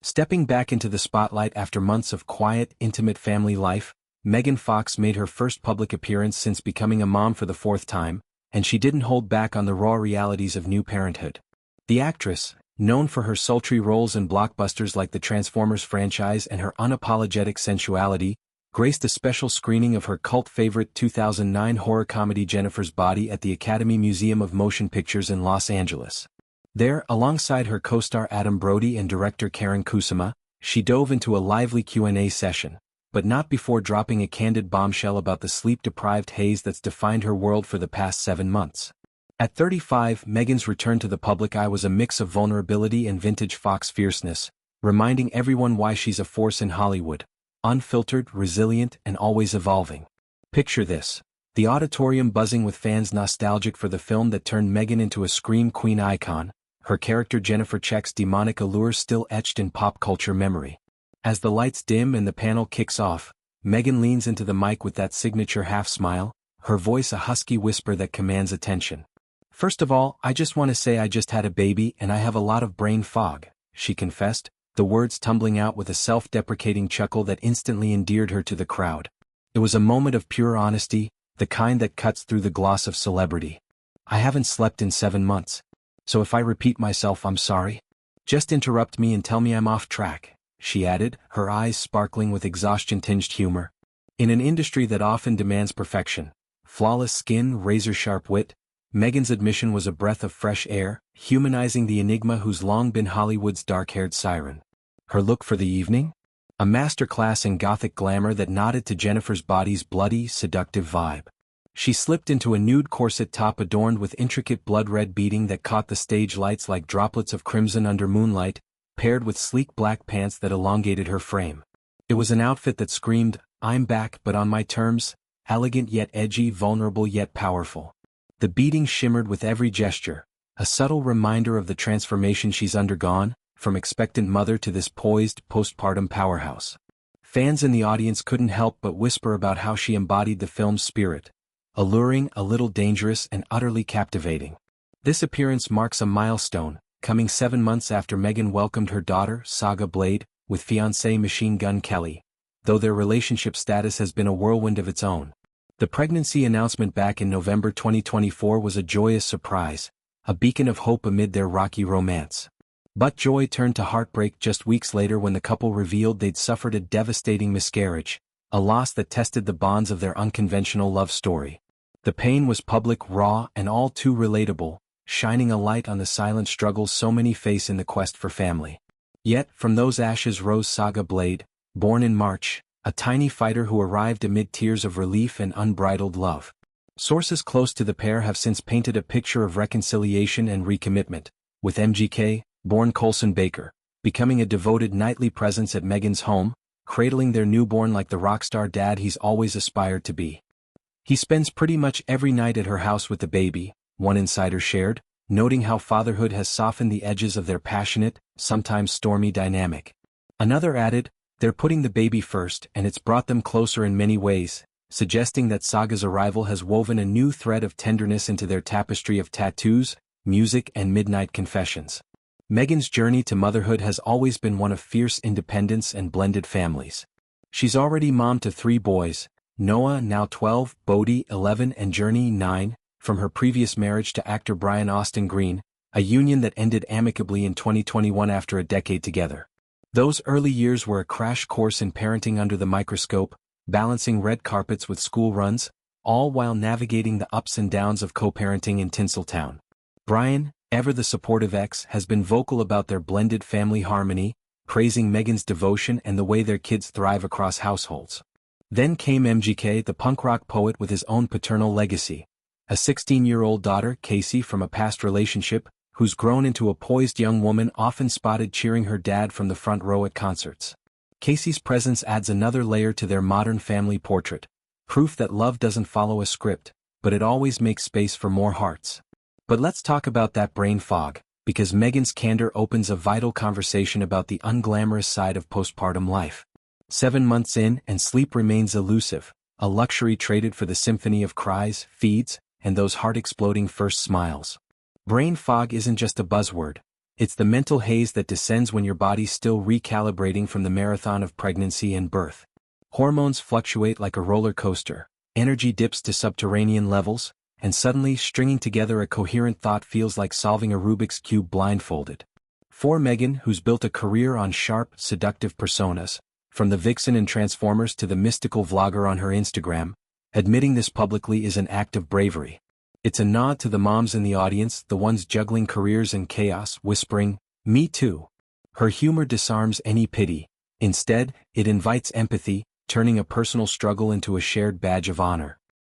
Stepping back into the spotlight after months of quiet, intimate family life, Megan Fox made her first public appearance since becoming a mom for the fourth time, and she didn't hold back on the raw realities of new parenthood. The actress, known for her sultry roles in blockbusters like the Transformers franchise and her unapologetic sensuality, graced a special screening of her cult favorite 2009 horror comedy Jennifer's Body at the Academy Museum of Motion Pictures in Los Angeles. There, alongside her co-star Adam Brody and director Karen Kusama, she dove into a lively Q&A session, but not before dropping a candid bombshell about the sleep-deprived haze that's defined her world for the past 7 months. At 35, Megan's return to the public eye was a mix of vulnerability and vintage Fox fierceness, reminding everyone why she's a force in Hollywood: unfiltered, resilient, and always evolving. Picture this: the auditorium buzzing with fans nostalgic for the film that turned Megan into a scream queen icon, her character Jennifer Check's demonic allure still etched in pop culture memory. As the lights dim and the panel kicks off, Megan leans into the mic with that signature half-smile, her voice a husky whisper that commands attention. "First of all, I just want to say I just had a baby and I have a lot of brain fog," she confessed, the words tumbling out with a self-deprecating chuckle that instantly endeared her to the crowd. It was a moment of pure honesty, the kind that cuts through the gloss of celebrity. "I haven't slept in 7 months. So if I repeat myself, I'm sorry. Just interrupt me and tell me I'm off track," she added, her eyes sparkling with exhaustion-tinged humor. In an industry that often demands perfection, flawless skin, razor-sharp wit, Megan's admission was a breath of fresh air, humanizing the enigma who's long been Hollywood's dark-haired siren. Her look for the evening? A masterclass in gothic glamour that nodded to Jennifer's Body's bloody, seductive vibe. She slipped into a nude corset top adorned with intricate blood-red beading that caught the stage lights like droplets of crimson under moonlight, paired with sleek black pants that elongated her frame. It was an outfit that screamed, "I'm back but on my terms," elegant yet edgy, vulnerable yet powerful. The beading shimmered with every gesture, a subtle reminder of the transformation she's undergone, from expectant mother to this poised, postpartum powerhouse. Fans in the audience couldn't help but whisper about how she embodied the film's spirit: alluring, a little dangerous, and utterly captivating. This appearance marks a milestone, coming 7 months after Megan welcomed her daughter, Saga Blade, with fiancé Machine Gun Kelly, though their relationship status has been a whirlwind of its own. The pregnancy announcement back in November 2024 was a joyous surprise, a beacon of hope amid their rocky romance. But joy turned to heartbreak just weeks later when the couple revealed they'd suffered a devastating miscarriage, a loss that tested the bonds of their unconventional love story. The pain was public, raw, and all too relatable, shining a light on the silent struggles so many face in the quest for family. Yet, from those ashes rose Saga Blade, born in March, a tiny fighter who arrived amid tears of relief and unbridled love. Sources close to the pair have since painted a picture of reconciliation and recommitment, with MGK, born Colson Baker, becoming a devoted nightly presence at Megan's home, cradling their newborn like the rockstar dad he's always aspired to be. He spends pretty much every night at her house with the baby, one insider shared, noting how fatherhood has softened the edges of their passionate, sometimes stormy dynamic. Another added, "They're putting the baby first and it's brought them closer in many ways," suggesting that Saga's arrival has woven a new thread of tenderness into their tapestry of tattoos, music, and midnight confessions. Megan's journey to motherhood has always been one of fierce independence and blended families. She's already mom to 3 boys, Noah now 12, Bodhi 11 and Journey 9, from her previous marriage to actor Brian Austin Green, a union that ended amicably in 2021 after a decade together. Those early years were a crash course in parenting under the microscope, balancing red carpets with school runs, all while navigating the ups and downs of co-parenting in Tinseltown. Brian, ever the supportive ex, has been vocal about their blended family harmony, praising Megan's devotion and the way their kids thrive across households. Then came MGK, the punk rock poet with his own paternal legacy, a 16-year-old daughter, Casey, from a past relationship, who's grown into a poised young woman often spotted cheering her dad from the front row at concerts. Casey's presence adds another layer to their modern family portrait, proof that love doesn't follow a script, but it always makes space for more hearts. But let's talk about that brain fog, because Megan's candor opens a vital conversation about the unglamorous side of postpartum life. 7 months in, and sleep remains elusive, a luxury traded for the symphony of cries, feeds, and those heart-exploding first smiles. Brain fog isn't just a buzzword, It's the mental haze that descends when your body's still recalibrating from the marathon of pregnancy and birth. Hormones fluctuate like a roller coaster, energy dips to subterranean levels, and suddenly stringing together a coherent thought feels like solving a Rubik's Cube blindfolded. For Megan, who's built a career on sharp, seductive personas, from the vixen in Transformers to the mystical vlogger on her Instagram, admitting this publicly is an act of bravery. It's a nod to the moms in the audience, the ones juggling careers and chaos, whispering, "Me too." Her humor disarms any pity. Instead, it invites empathy, turning a personal struggle into a shared badge of honor.